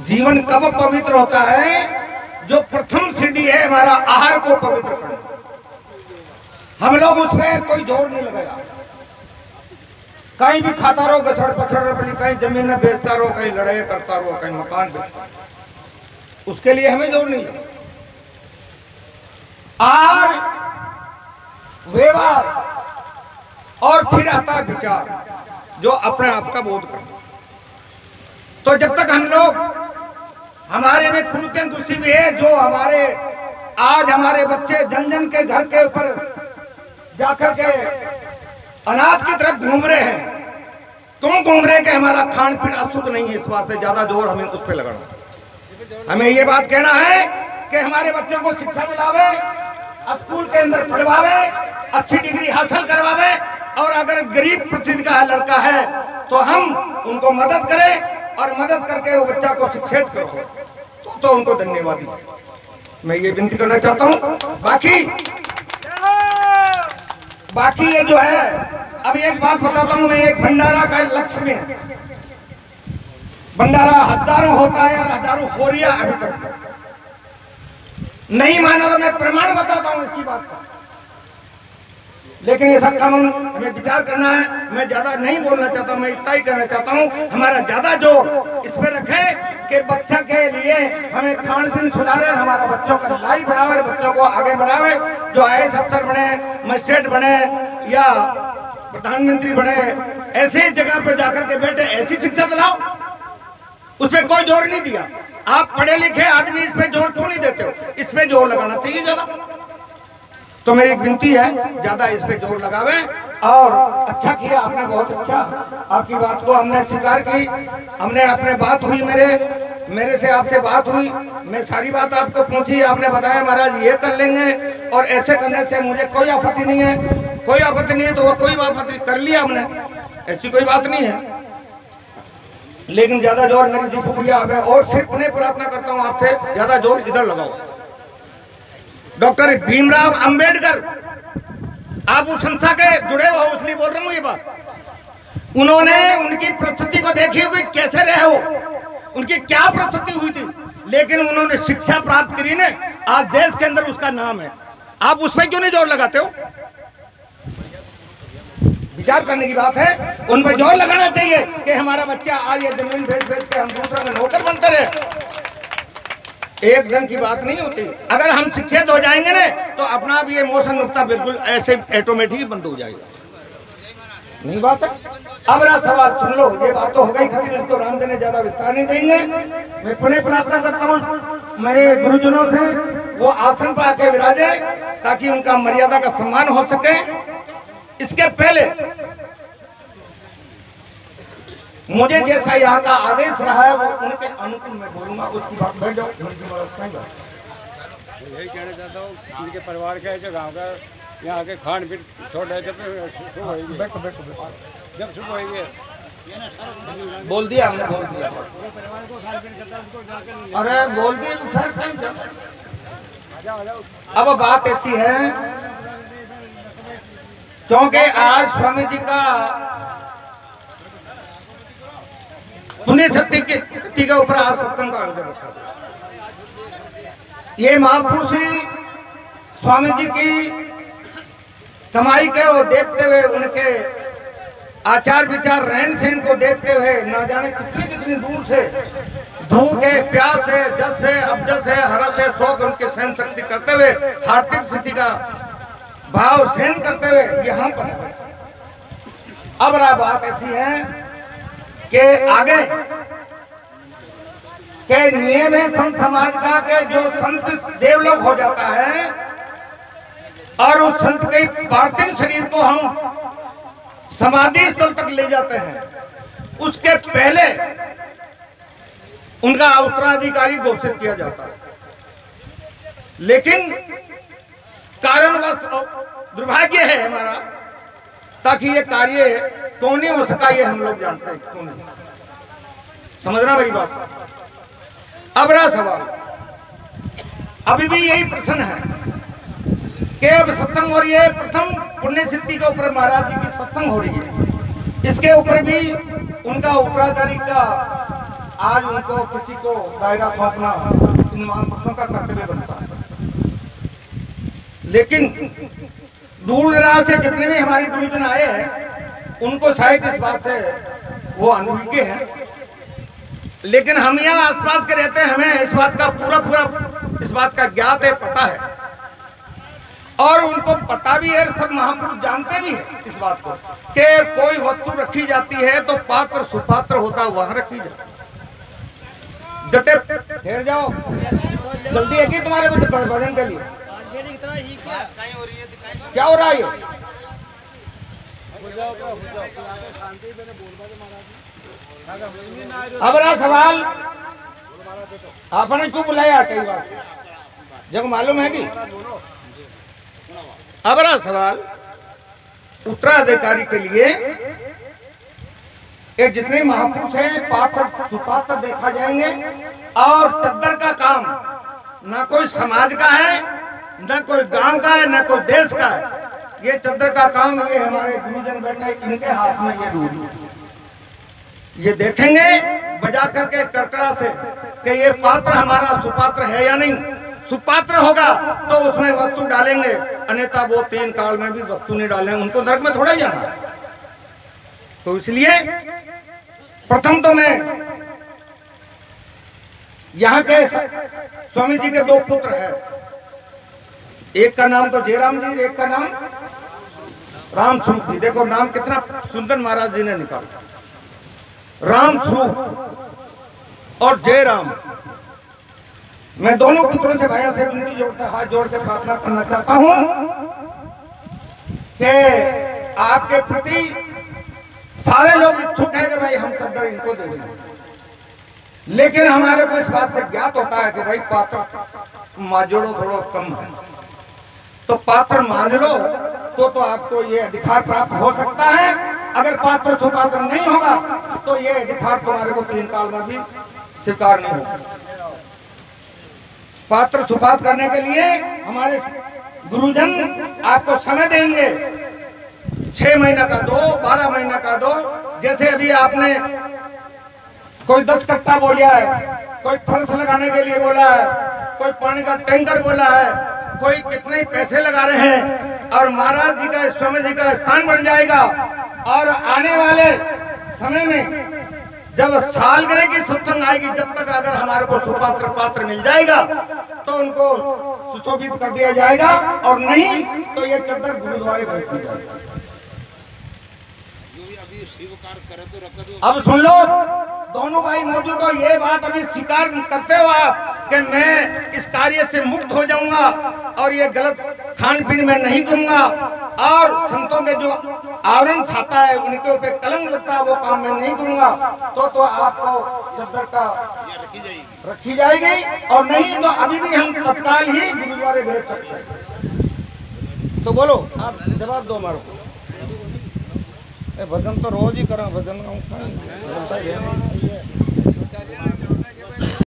जीवन कब पवित्र होता है? जो प्रथम सीढ़ी है हमारा आहार को पवित्र करना। हम लोग उसमें कोई जोर नहीं लगाया। कहीं भी खाता रहो, गसड़ पसड़, कहीं जमीन में बेचता रहो, कहीं लड़ाई करता रहो, कहीं मकान बेचता रहो, उसके लिए हमें जोर नहीं लगा। आहार, व्यवहार और फिर आता है विचार, जो अपने आप का बोध करना। तो जब तक हम लोग, हमारे में खुलकर गुस्सी भी है, जो हमारे आज हमारे बच्चे जन जन के घर के ऊपर जाकर के अनाथ की तरफ घूम रहे हैं। क्यों घूम रहे हैं? कि हमारा खान पीन अशुद्ध नहीं है, इस बात से ज्यादा जोर हमें उस पर लगाना। हमें ये बात कहना है कि हमारे बच्चों को शिक्षा दिलावे, स्कूल के अंदर पढ़वावे, अच्छी डिग्री हासिल करवावे, और अगर गरीब प्रतिनिधि का लड़का है तो हम उनको मदद करें और मदद करके वो बच्चा को शिक्षित करो, तो उनको धन्यवाद। मैं ये विनती करना चाहता हूँ। बाकी ये जो है, अब एक बात बताता हूँ मैं, एक भंडारा का लक्ष्य में, भंडारा हजारों होता है और हजारों हो रही है अभी तक। नहीं माना तो मैं प्रमाण बताता हूँ इसकी बात का। लेकिन ये सब काम हमें विचार करना है। मैं ज्यादा नहीं बोलना चाहता हूँ, मैं इतना ही कहना चाहता हूँ, हमारा ज्यादा जोर इस पर रखें कि बच्चा के लिए हमें खान पीन सुधारे, हमारा बच्चों का लाइफ बढ़ावे, बच्चों को आगे बढ़ावे, जो IAS अफसर बने, मजिस्ट्रेट बने या प्रधानमंत्री बने, ऐसी जगह पे जाकर के बैठे, ऐसी शिक्षा दिलाओ। उसमें कोई जोर नहीं दिया। आप पढ़े लिखे आदमी इस पे जोर क्यों नहीं देते हो? इस पे जोर लगाना चाहिए ज्यादा। तो मेरी एक विनती है, ज्यादा इस पे जोर लगावे। और अच्छा किया आपने, बहुत अच्छा, आपकी बात को हमने स्वीकार की। हमने अपने बात हुई, मेरे से आपसे बात हुई, मैं सारी बात आपको पूछी, आपने बताया महाराज ये कर लेंगे और ऐसे करने से मुझे कोई आपत्ति नहीं है, कोई आपत्ति नहीं है, तो वो कोई आपत्ति कर लिया हमने, ऐसी कोई बात नहीं है। लेकिन ज्यादा जोर मेरी दीपू भैया मैं और सिर्फ उन्हें प्रार्थना करता हूँ आपसे, ज्यादा जोर इधर लगाओ। डॉक्टर भीमराव अंबेडकर, आप उस संस्था के जुड़े हो, इसलिए बोल रहा हूँ ये बात। उन्होंने उनकी परिस्थिति को देखी हुई, कैसे रहे हो, उनकी क्या परिस्थिति हुई थी, लेकिन उन्होंने शिक्षा प्राप्त करी ने, आज देश के अंदर उसका नाम है। आप उस पर क्यों नहीं जोर लगाते हो? विचार करने की बात है, उन पर जोर लगाना चाहिए कि हमारा बच्चा आज ये जमीन बेच के हम दूसरा में नौकर बनते रहे। एक दिन की बात नहीं होती। अगर हम शिक्षित हो जाएंगे ना, तो अपना भी ये मोशन नुक्ता बिल्कुल ऐसे ऑटोमेटिक बंद हो जाएगा। नहीं बात है। अब रहा सवाल सुन लो, ये बात तो हो गई खत्म, इसको रामदेव ने ज्यादा विस्तार नहीं देंगे। मैं पुनः प्रार्थना करता हूँ मेरे गुरुजनों से, वो आसन पर आके विराजे ताकि उनका मर्यादा का सम्मान हो सके। इसके पहले मुझे जैसा यहाँ का आदेश रहा है वो उनके अनुकूल मैं बोलूंगा, उसकी बात बैठ जाओ। यही कहना चाहता हूँ, उनके परिवार का जो गाँव का यहाँ के खान पीन छोड़ रहे थे, जब सुबह होगी बोल दिया हमने, बोल दिया। अरे बोल दिए खैर कहीं। अब बात ऐसी है, क्योंकि आज स्वामी जी का पुण्य शक्ति के ऊपर आज सत्संग का आयोजन रखा। ये महापुरुष स्वामी जी की कमाई के और देखते हुए, उनके आचार विचार रहन सहन को देखते हुए, न जाने कितनी दूर से धूप के प्यास से, जस से, अबजस से, हरस से, शोक उनके सहन शक्ति करते हुए, आर्थिक स्थिति का भाव सहन करते हुए यहाँ पर। अब रहा बात ऐसी है कि आगे के नियम है संत समाज का के जो संत देवलोक हो जाता है और उस संत के पार्थिव शरीर को हम समाधि स्थल तक ले जाते हैं, उसके पहले उनका उत्तराधिकारी घोषित किया जाता है। लेकिन कारणवश दुर्भाग्य है हमारा, ताकि ये कार्य कौन नहीं हो सका, ये हम लोग जानते हैं कौन नहीं। समझना मेरी बात। अब रहा सवाल, अभी भी यही प्रश्न है कि अब सत्संग हो रही है, प्रथम पुण्य सिद्धि के ऊपर महाराज जी की सत्संग हो रही है, इसके ऊपर भी उनका उत्तराधिकारी का आज उनको किसी को दायरा सौंपना इन महापुरुषों का कर्तव्य बनता है। लेकिन दूर दराज से जितने भी हमारे गुरुजन आए हैं उनको शायद इस बात से वो अनुभवी हैं, लेकिन हम यहाँ आसपास के रहते हैं, हमें इस बात का पूरा इस बात का ज्ञात है, पता है, और उनको पता भी है, सब महापुरुष जानते भी है इस बात को कि कोई वस्तु रखी जाती है तो पात्र सुपात्र होता है वहां रखी जाती है। जटे ठहर जाओ, जल्दी है कि तुम्हारे कुछ भजन के लिए क्या हो रहा है? अब रहा सवाल, आपने क्यों बुलाया कई बार जब मालूम है कि अब रहा सवाल उत्तराधिकारी के लिए ये जितने महापुरुष हैं पात्र सुपात्र देखा जाएंगे, और चद्दर का काम ना कोई समाज का है, ना कोई गांव का है, ना कोई देश का है। ये चद्दर का काम ये हमारे गुरुजन बैठे इनके हाथ में ये डूबी, ये देखेंगे बजा करके कड़कड़ा से कि ये पात्र हमारा सुपात्र है या नहीं। सुपात्र होगा तो उसमें वस्तु डालेंगे, अन्यथा वो 3 काल में भी वस्तु नहीं डालेंगे, उनको नरक में थोड़ा ही जाना है। तो इसलिए प्रथम तो मैं यहाँ के स्वामी जी के 2 पुत्र हैं, एक का नाम तो जयराम जी, एक का नाम राम स्वरूप जी। देखो नाम कितना सुंदर महाराज जी ने निकाला, राम स्वरूप और जयराम। मैं दोनों पुत्रों से भाइयों से विनती जोड़ता हाथ जोड़ के प्रार्थना करना चाहता हूं कि आपके प्रति सारे लोग इच्छुक हैं कि भाई हम चद्दर इनको दे दें, लेकिन हमारे को इस बात से ज्ञात होता है कि भाई पात्र माजोड़ो थोड़ा कम है, तो पात्र मान लो तो आपको ये अधिकार प्राप्त हो सकता है। अगर पात्र सुपात्र नहीं होगा तो ये अधिकार तुम्हारे को 3 काल में भी स्वीकार नहीं होगा। पात्र सुपात्र करने के लिए हमारे गुरुजन आपको समय देंगे, 6 महीना का दो, 12 महीना का दो। जैसे अभी आपने कोई 10 कट्टा बोला है, कोई फर्श लगाने के लिए बोला है, कोई पानी का टैंकर बोला है, कोई कितने पैसे लगा रहे हैं, और महाराज जी का स्वामी जी का स्थान बन जाएगा। और आने वाले समय में जब सालगिरह की सत्संग आएगी, जब तक अगर हमारे को सुपात्र पात्र मिल जाएगा तो उनको सुशोभित कर दिया जाएगा, और नहीं तो ये चद्दर गुरुद्वारे भेज दी जाएगी। अब सुन लो दोनों भाई मौजूद हो, ये बात अभी स्वीकार करते हो आप कि मैं इस कार्य से मुक्त हो जाऊंगा और ये गलत खान पीन में नहीं करूंगा, और संतों के जो आवरण छाता है उनके ऊपर कलंक लगता है वो काम मैं नहीं करूंगा, तो आपको चद्दर का रखी जाएगी, और नहीं तो अभी भी हम तत्काल ही गुरुद्वारे भेज सकते हैं। तो बोलो आप जवाब दो हमारे को। भजन तो रोज ही करा, भजन